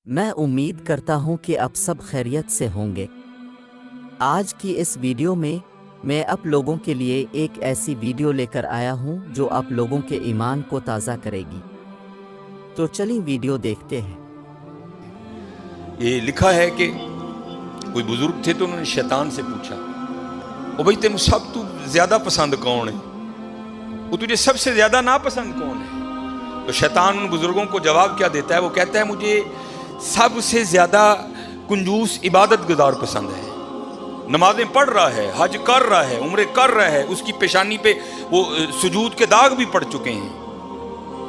میں امید کرتا ہوں کہ اب سب خیریت سے ہوں گے۔ آج کی اس ویڈیو میں آپ لوگوں کے لیے ایک ایسی ویڈیو لے کر آیا ہوں جو آپ لوگوں کے ایمان کو تازہ کرے گی۔ تو چلیں ویڈیو دیکھتے ہیں۔ یہ لکھا ہے کہ کوئی بزرگ تھے تو انہوں نے شیطان سے پوچھا، او بھائی تم سب تو زیادہ پسند کون ہے؟ وہ تجھے سب سے زیادہ ناپسند کون ہے؟ تو شیطان ان بزرگوں کو جواب کیا دیتا ہے؟ وہ کہتا ہے مجھے سب سے زیادہ کنجوس عبادت گزار پسند ہے، نمازیں پڑھ رہا ہے، حج کر رہا ہے، عمرے کر رہا ہے، اس کی پیشانی پہ وہ سجود کے داغ بھی پڑ چکے ہیں،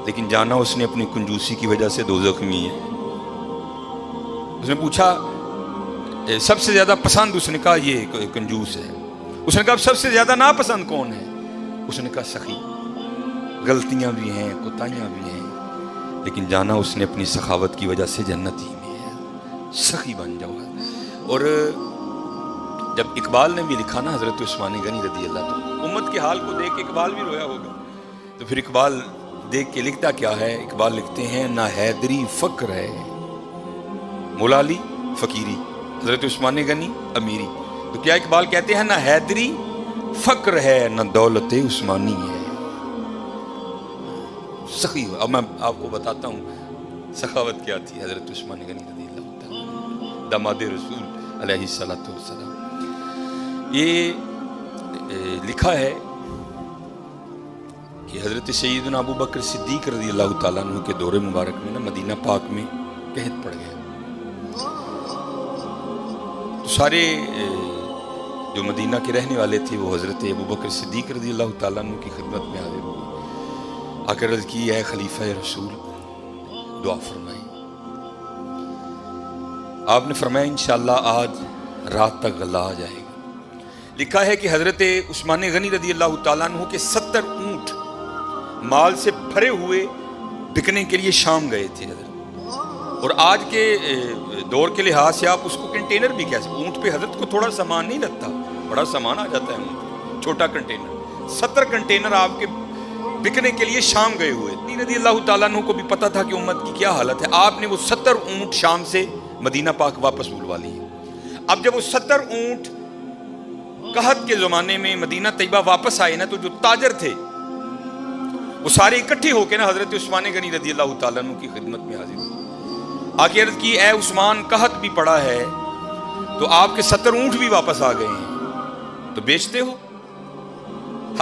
لیکن جانا اس نے اپنی کنجوسی کی وجہ سے دوزخ میں ہے۔ اس نے پوچھا سب سے زیادہ پسند، اس نے کہا یہ کنجوس ہے۔ اس نے کہا سب سے زیادہ ناپسند کون ہے؟ اس نے کہا سخی، غلطیاں بھی ہیں، کوتاہیاں بھی ہیں، لیکن جانا اس نے اپنی سخاوت کی وجہ سے جنت ہی میں ہے، سخی بن جاؤ۔ اور جب اقبال نے بھی لکھا نا حضرت عثمان غنی رضی اللہ عنہ، امت کے حال کو دیکھ کے اقبال بھی رویا ہوگا، تو پھر اقبال دیکھ کے لکھتا کیا ہے؟ اقبال لکھتے ہیں نہ حیدری فقر ہے، مولا علی فقیری، حضرت عثمان غنی امیری۔ تو کیا اقبال کہتے ہیں نہ حیدری فقر ہے نہ دولت عثمانی ہے، سخی ہو۔ اب میں آپ کو بتاتا ہوں سخاوت کیا تھی حضرت عثمان غنی رضی اللہ تعالیٰ داماد رسول علیہ الصلوۃ والسلام۔ یہ لکھا ہے کہ حضرت سیدنا ابو بکر صدیق رضی اللہ تعالیٰ عنہ کے دور مبارک میں نا مدینہ پاک میں قحط پڑ گیا، تو سارے جو مدینہ کے رہنے والے تھے وہ حضرت ابو بکر صدیق رضی اللہ تعالیٰ عنہ کی خدمت میں حاضر ہوئے، آ کر عرض کی اے خلیفہ رسول دعا فرمائیں۔ آپ نے فرمایا انشاءاللہ آج رات تک غلہ آ جائے گا۔ لکھا ہے کہ حضرت عثمان غنی رضی اللہ تعالیٰ عنہ کے 70 اونٹ مال سے بھرے ہوئے بکنے کے لیے شام گئے تھے حضرت، اور آج کے دور کے لحاظ سے آپ اس کو کنٹینر بھی کہہ سکتے، اونٹ پہ حضرت کو تھوڑا سامان نہیں لگتا، بڑا سامان آ جاتا ہے اونٹ پہ، چھوٹا کنٹینر، 70 کنٹینر آپ کے بکنے کے لیے شام گئے ہوئے۔ رضی اللہ تعالیٰ عنہ کو بھی پتا تھا کہ امت کی کیا حالت ہے، آپ نے وہ 70 اونٹ شام سے مدینہ پاک واپس بلوا لیے۔ اب جب وہ 70 اونٹ قحط کے زمانے میں مدینہ طیبہ واپس آئے نا، تو جو تاجر تھے وہ سارے اکٹھے ہو کے نا حضرت عثمان غنی رضی اللہ تعالیٰ عنہ کی خدمت میں حاضر ہوئے، آگے عرض کی اے عثمان قحط بھی پڑا ہے تو آپ کے 70 اونٹ بھی واپس آ گئے ہیں، تو بیچتے ہو؟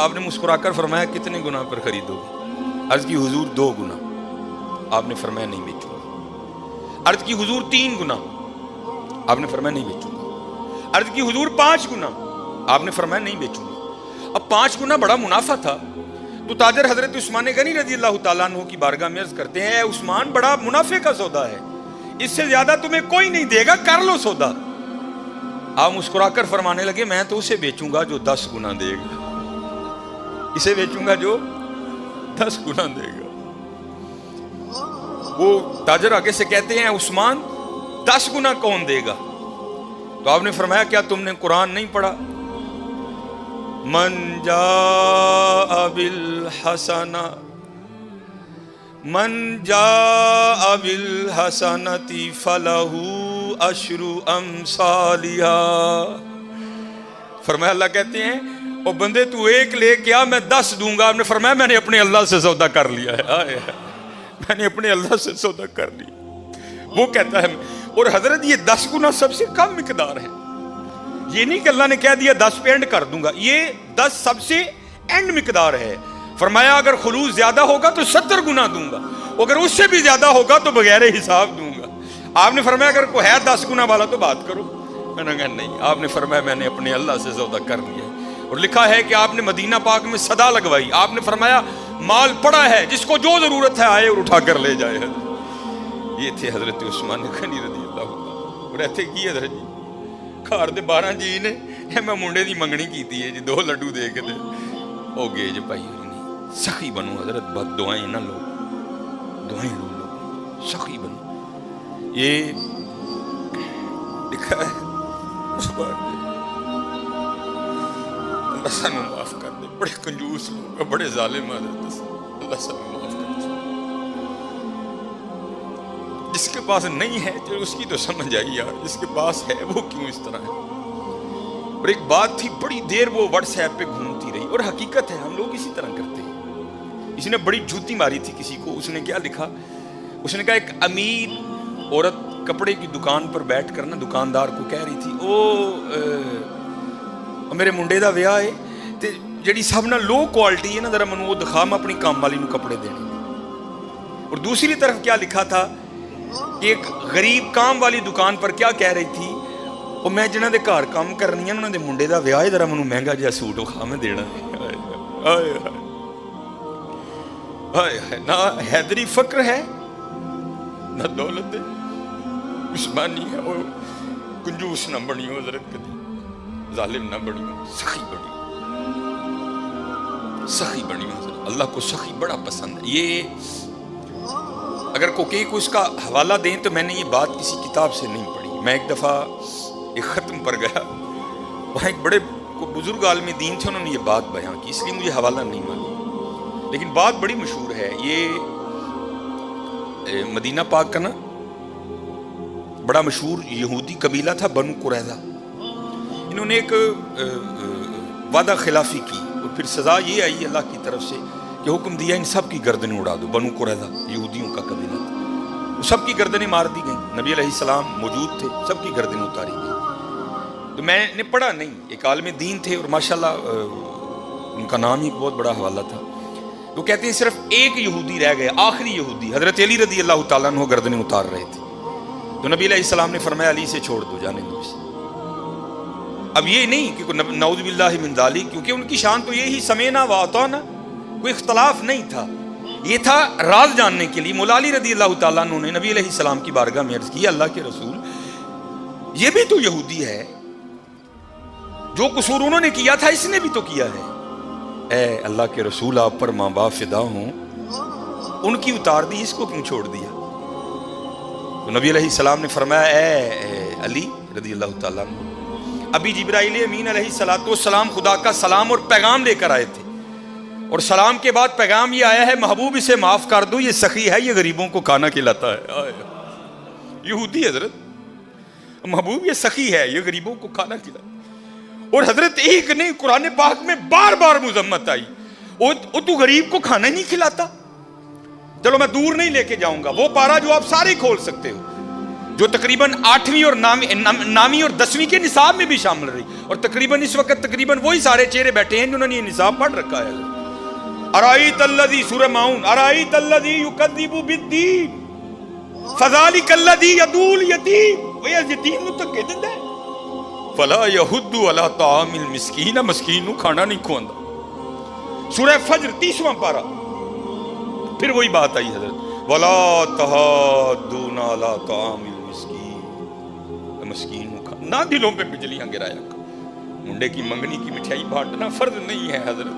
آپ نے مسکرا کر فرمایا کتنے گنا پر خریدو گے؟ عرض کی حضور 2 گنا۔ آپ نے فرمایا نہیں بیچوں گا۔ عرض کی حضور 3 گنا۔ آپ نے فرمایا نہیں بیچوں گا۔ عرض کی حضور 5 گنا۔ آپ نے فرمایا نہیں بیچوں گا۔ اب 5 گنا بڑا منافع تھا، تو تاجر حضرت عثمان غنی رضی اللہ تعالیٰ عنہ کی بارگاہ میں عرض کرتے ہیں اے عثمان بڑا منافع کا سودا ہے، اس سے زیادہ تمہیں کوئی نہیں دے گا، کر لو سودا۔ آپ مسکرا کر فرمانے لگے میں تو اسے بیچوں گا جو 10 گنا دے گا، اسے بیچوں گا جو 10 گنا دے گا۔ وہ تاجر آگے سے کہتے ہیں عثمان 10 گنا کون دے گا؟ تو آپ نے فرمایا کیا تم نے قرآن نہیں پڑھا؟ من جاء بالحسنہ بالحسنۃ فلہ عشر امثالہا۔ فرمایا اللہ کہتے ہیں او بندے تو 1 لے کیا میں 10 دوں گا۔ آپ نے فرمایا میں نے اپنے اللہ سے سودا کر لیا ہے، میں نے اپنے اللہ سے سودا کر لیا۔ وہ کہتا ہے، اور حضرت یہ 10 گنا سب سے کم مقدار ہے، یہ نہیں کہ اللہ نے کہہ دیا 10 پہ اینڈ کر دوں گا، یہ 10 سب سے اینڈ مقدار ہے۔ فرمایا اگر خلوص زیادہ ہوگا تو 70 گنا دوں گا، اگر اس سے بھی زیادہ ہوگا تو بغیر حساب دوں گا۔ آپ نے فرمایا اگر کوئی ہے 10 گنا والا تو بات کرو۔ میں نے کہا نہیں۔ آپ نے فرمایا میں نے اپنے اللہ سے سودا کر لیا۔ اور لکھا ہے کہ آپ نے مدینہ پاک میں صدا لگوائی، آپ نے فرمایا مال پڑا ہے، جس کو جو ضرورت ہے آئے اور اٹھا کر لے جائے۔ یہ تھے حضرت عثمان غنی رضی اللہ عنہ۔ اور ایتھے کی حضرت جی گھر دے 12 جی نے میں منڈے دی منگنی کیتی ہے جی، 2 لڈو دے کے دے ہو گئے جی بھائی نہیں، سخی بنو حضرت، بد دعائیں نہ لو، دعائیں لو، سخی بنو۔ یہ لکھا ہے اس بات اللہ سانو معاف کر دے، بڑے کنجوس لوگ، بڑے ظالم حضرت، اللہ سانو معاف کر دے۔ جس کے پاس نہیں ہے تو اس کی تو سمجھ آئی یار، جس کے پاس ہے وہ کیوں اس طرح ہے۔ اور ایک بات تھی، بڑی دیر وہ واٹس ایپ پہ گھومتی رہی، اور حقیقت ہے ہم لوگ اسی طرح کرتے ہیں۔ اس نے بڑی جوتی ماری تھی کسی کو، اس نے کیا لکھا، اس نے کہا ایک امیر عورت کپڑے کی دکان پر بیٹھ کر نا دکاندار کو کہہ رہی تھی، او میرے منڈے دا ویاہ ہے تے جڑی سب نہ لو کوالٹی ہے نا ذرا منو وہ دکھا، میں اپنی کام والی نو کپڑے دینے۔ اور دوسری طرف کیا لکھا تھا کہ ایک غریب کام والی دکان پر کیا کہہ رہی تھی، وہ میں جنہاں دے گھر کام کرنی ہے انہاں دے منڈے دا ویاہ ہے، ذرا منو مہنگا جہا سوٹ وکھا میں دینا ہے۔ نہ حیدری فقر ہے نہ دولت عثمانی ہے، اور کنجوس نہ بنیو حضرت، کدی ظالم نہ بنیو، سخی بنیو، سخی بنیو حضرت۔ اللہ کو سخی بڑا پسند ہے۔ یہ اگر کوئی کو اس کا حوالہ دیں تو میں نے یہ بات کسی کتاب سے نہیں پڑھی۔ میں ایک دفعہ ایک ختم پر گیا، وہاں ایک بڑے بزرگ عالم دین تھے، انہوں نے یہ بات بیان کی، اس لیے مجھے حوالہ نہیں معلوم، لیکن بات بڑی مشہور ہے۔ یہ مدینہ پاک کا نا بڑا مشہور یہودی قبیلہ تھا بنو قریظہ، انہوں نے ایک وعدہ خلافی کی، اور پھر سزا یہ آئی اللہ کی طرف سے کہ حکم دیا ان سب کی گردنیں اڑا دو۔ بنو قریظہ یہودیوں کا قبیلہ تھا، سب کی گردنیں مار دی گئیں، نبی علیہ السلام موجود تھے، سب کی گردنیں اتاری گئیں۔ تو میں نے پڑھا نہیں، ایک عالم دین تھے اور ماشاءاللہ ان کا نام ہی بہت بڑا حوالہ تھا، وہ کہتے ہیں صرف ایک یہودی رہ گیا، آخری یہودی، حضرت علی رضی اللہ تعالیٰ عنہ گردنیں اتار رہے تھے، تو نبی علیہ السلام نے فرمایا علی سے چھوڑ دو، جانے دو اسے۔ اب یہ نہیں کہ نعوذ باللہ من ذالک، کیونکہ ان کی شان تو یہی سمینا و اطعنا، کوئی اختلاف نہیں تھا، یہ تھا راز جاننے کے لیے۔ مولا علی رضی اللہ تعالیٰ عنہ نے نبی علیہ السلام کی بارگاہ میں عرض کی، اللہ کے رسول یہ بھی تو یہودی ہے، جو قصور انہوں نے کیا تھا اس نے بھی تو کیا ہے۔ اے اللہ کے رسول آپ پر ماں باپ فدا ہوں، ان کی اتار دی، اس کو کیوں چھوڑ دیا؟ تو نبی علیہ السلام نے فرمایا اے علی رضی اللہ تعالیٰ عنہ، ابھی جبرائیل امین علیہ السلام خدا کا سلام اور پیغام لے کر آئے تھے، اور سلام کے بعد پیغام یہ آیا ہے محبوب اسے معاف کر دو، یہ سخی ہے، یہ غریبوں کو کھانا کھلاتا ہے۔ یہودی حضرت، محبوب یہ سخی ہے، یہ غریبوں کو کھانا کھلاتا ہے۔ اور حضرت ایک نہیں، قرآن پاک میں بار بار مذمت آئی، تو غریب کو کھانا ہی نہیں کھلاتا۔ چلو میں دور نہیں لے کے جاؤں گا، وہ پارا جو آپ سارے کھول سکتے ہو، جو تقریباً 8ویں اور 9ویں اور 10ویں کے نصاب میں بھی شامل رہی، اور تقریباً اس وقت تقریباً وہی سارے چہرے بیٹھے ہیں جنہوں نے یہ نصاب پڑھ رکھا ہے۔ ارائیت الذی، سورہ ماؤن، ارائیت الذی یکذب بالدین فذلک الذی یدعو الیتیم، وہ یتیم نوں دھکے دیندا ہے، فلا یحض علی طعام المسکین، مسکین نوں کھانا نہیں کھواندا۔ سورہ فجر 30واں پارہ، پھر وہی بات آئی حضرت، ولا تحاضون علی طعام المسکین، مسکین نوں نہ دلوں پہ بجلیاں گرایا کر۔ منڈے کی منگنی کی مٹھائی بانٹنا فرض نہیں ہے حضرت،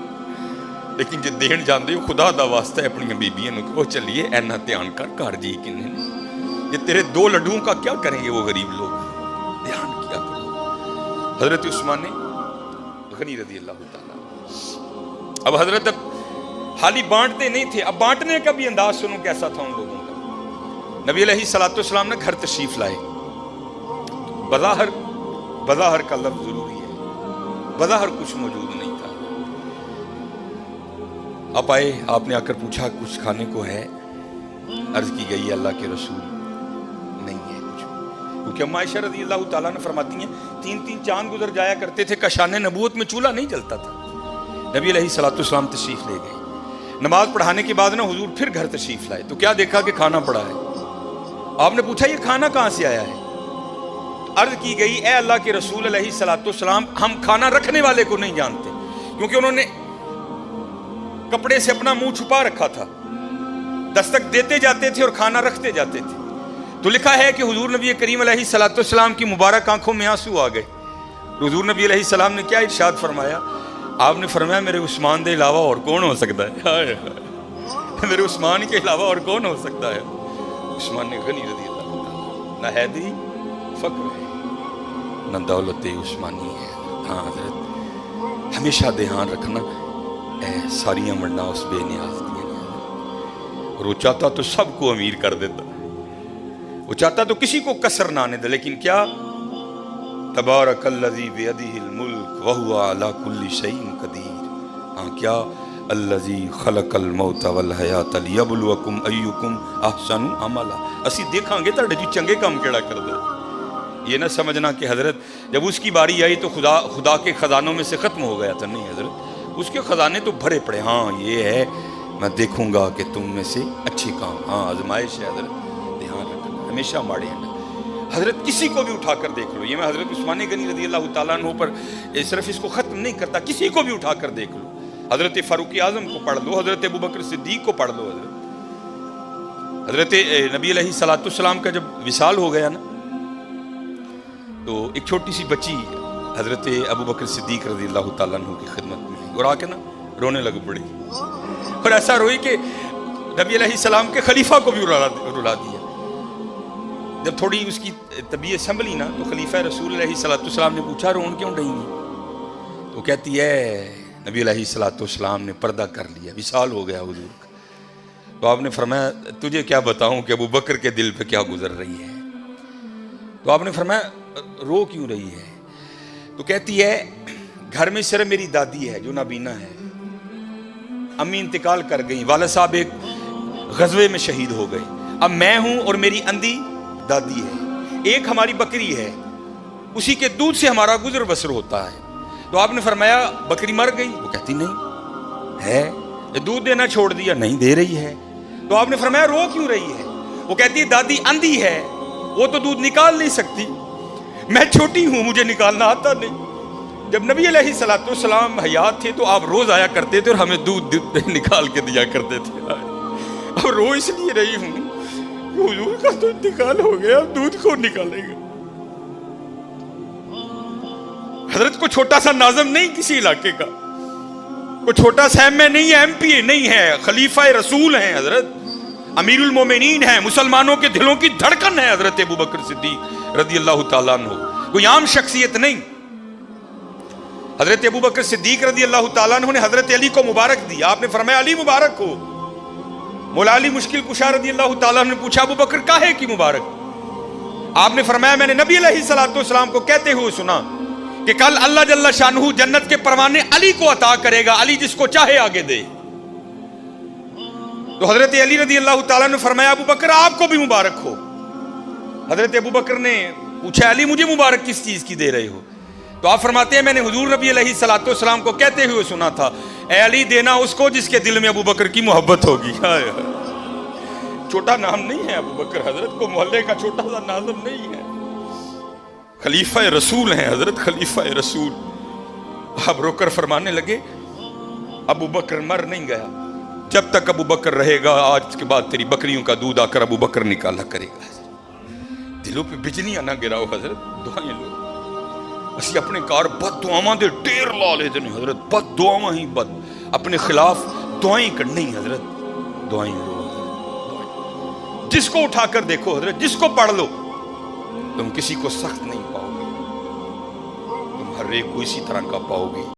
لیکن جے دین جاندے ہو خدا دا واسطہ ہے اپنی بیبیاں نوں کہ چلیے اینا دھیان کر گھر جی کنے، یہ تیرے 2 لڈوؤں کا کیا کریں گے وہ غریب لوگ، دھیان کیا کرو۔ حضرت عثمان غنی رضی اللہ تعالیٰ، اب حضرت حالی بانٹتے نہیں تھے، اب بانٹنے کا بھی انداز سنو کیسا تھا ان لوگوں کا۔ نبی علیہ السلام نے گھر تشریف لائے، بظاہر کا لفظ ضروری ہے، بظاہر کچھ موجود نہیں تھا۔ آپ آئے، آپ نے آ کر پوچھا کچھ کھانے کو ہے؟ عرض کی گئی اللہ کے رسول نہیں ہے کچھ، کیونکہ ام عائشہ رضی اللہ تعالیٰ نے فرماتی ہیں 3 چاند گزر جایا کرتے تھے، کشان نبوت میں چولہا نہیں جلتا تھا۔ نبی علیہ السلام تشریف لے گئے، نماز پڑھانے کے بعد نا حضور پھر گھر تشریف لائے، تو کیا دیکھا کہ کھانا پڑا ہے۔ آپ نے پوچھا یہ کھانا کہاں سے آیا ہے؟ عرض کی گئی اے اللہ کے رسول علیہ السلام، ہم کھانا رکھنے والے کو نہیں جانتے، کیونکہ انہوں نے کپڑے سے اپنا منہ چھپا رکھا تھا، دستک دیتے جاتے تھے اور کھانا رکھتے جاتے تھے۔ تو لکھا ہے کہ حضور نبی کریم علیہ السلام کی مبارک آنکھوں میں آنسو آ گئے۔ حضور نبی علیہ السلام نے کیا ارشاد فرمایا؟ آپ نے فرمایا میرے عثمان دے علاوہ اور کون ہو سکتا ہے؟ میرے عثمان کے علاوہ اور کون ہو سکتا ہے؟ عثمان غنی رضی اللہ عنہ، نہ حیدری فقر ہے نہ دولت عثمانی ہے۔ ہاں حضرت ہمیشہ دھیان رکھنا، ساریاں مرنا اس بے نیاز دیا، اور وہ چاہتا تو سب کو امیر کر دیتا، وہ چاہتا تو کسی کو کسر نہ آنے دے، لیکن کیا تبارکالذی بیدہ الملک وہو علی کل شیء قدیر. ہاں کیا الذی خلق الموت والحیات لیبلوکم ایکم احسن عملا. اسی دیکھاں گے تاڑے جو چنگے کام کیڑا کر دے. یہ نہ سمجھنا کہ حضرت جب اس کی باری آئی تو خدا کے خزانوں میں سے ختم ہو گیا تھا. نہیں حضرت، اس کے خزانے تو بھرے پڑے. ہاں یہ ہے، میں دیکھوں گا کہ تم میں سے اچھے کام. ہاں آزمائش ہے حضرت، دھیان رکھنا، ہمیشہ ماڑے ہیں. حضرت کسی کو بھی اٹھا کر دیکھ لو. یہ میں حضرت عثمان غنی رضی اللہ تعالیٰ عنہ پر صرف اس کو ختم نہیں کرتا، کسی کو بھی اٹھا کر دیکھ لو. حضرت فاروق اعظم کو پڑھ لو، حضرت ابوبکر صدیق کو پڑھ لو. حضرت نبی علیہ السلام کا جب وصال ہو گیا نا، تو ایک چھوٹی سی بچی حضرت ابوبکر صدیق رضی اللہ تعالیٰ عنہ کی خدمت میں اور آ کے نا رونے لگ پڑی، اور ایسا روئی کہ نبی علیہ السلام کے خلیفہ کو بھی رلا دیا. جب تھوڑی اس کی طبیعت سنبھلی نا، تو خلیفہ رسول علیہ السلام نے پوچھا رون کیوں رہی ہیں؟ تو کہتی ہے نبی علیہ السلام نے پردہ کر لیا، وصال ہو گیا حضور کا. تو آپ نے فرمایا تجھے کیا بتاؤں کہ ابو بکر کے دل پہ کیا گزر رہی ہے. تو آپ نے فرمایا رو کیوں رہی ہے؟ تو کہتی ہے گھر میں صرف میری دادی ہے جو نابینا ہے، امی انتقال کر گئی، والد صاحب ایک غزوے میں شہید ہو گئے، اب میں ہوں اور میری اندھی دادی ہے، ایک ہماری بکری ہے، اسی کے دودھ سے ہمارا گزر بسر ہوتا ہے. تو آپ نے فرمایا بکری مر گئی؟ وہ کہتی نہیں ہے. دودھ دینا چھوڑ دیا؟ نہیں دے رہی ہے. تو آپ نے فرمایا رو کیوں رہی ہے؟ وہ کہتی ہے دادی اندھی ہے، وہ تو دودھ نکال نہیں سکتی، میں چھوٹی ہوں، مجھے نکالنا آتا نہیں. جب نبی علیہ السلام حیات تھے تو آپ روز آیا کرتے تھے اور ہمیں دودھ نکال کے دیا کرتے تھے. اب رو اس لیے رہی ہوں کہ حضور کا تو انتقال ہو گیا، اب دودھ کون نکالے گا. حضرت کو چھوٹا سا ناظم نہیں کسی علاقے کا، کوئی چھوٹا سا ایم اے نہیں ہے، ایم پی اے نہیں ہے، خلیفہ رسول ہیں حضرت، امیر المومنین ہیں، مسلمانوں کے دلوں کی دھڑکن ہے حضرت ابوبکر صدیق رضی اللہ تعالیٰ عنہ. کوئی عام شخصیت نہیں. حضرت ابوبکر صدیق رضی اللہ تعالیٰ عنہ نے حضرت علی کو مبارک دی. آپ نے فرمایا علی مبارک ہو. مولا علی مشکل کشا رضی اللہ تعالیٰ عنہ نے پوچھا ابوبکر کاہے کی مبارک؟ آپ نے فرمایا میں نے نبی علیہ السلام کو کہتے ہوئے سنا کہ کل اللہ جل شانہ جنت کے پروانے علی کو عطا کرے گا، علی جس کو چاہے آگے دے. تو حضرت علی رضی اللہ تعالیٰ نے فرمایا ابوبکر آپ کو بھی مبارک ہو. حضرت ابوبکر نے پوچھا علی مجھے مبارک کس چیز کی دے رہے ہو؟ تو آپ فرماتے ہیں میں نے حضور نبی علیہ السلام کو کہتے ہوئے سنا تھا اے علی دینا اس کو جس کے دل میں ابوبکر کی محبت ہوگی. چھوٹا نام نہیں ہے ابوبکر، حضرت کو محلے کا چھوٹا سا ناظم نہیں ہے، خلیفہ رسول ہیں حضرت، خلیفہ رسول. آپ رو کر فرمانے لگے ابوبکر مر نہیں گیا، جب تک ابوبکر رہے گا آج کے بعد تیری بکریوں کا دودھ آ کر ابوبکر نکالا کرے گا. دلوں پہ بجلیاں نہ گراؤ حضرت، دعائیں لو. اسی اپنے کار بد دعاواں دے ڈیر لا لیتے نہیں حضرت، بد دعاواں ہی بد، اپنے خلاف دعائیں کرنی حضرت، دعائیں لو. جس کو اٹھا کر دیکھو حضرت، جس کو پڑھ لو، تم کسی کو سخت نہیں پاؤ گے، تم ہر ایک کو اسی طرح کا پاؤ گے.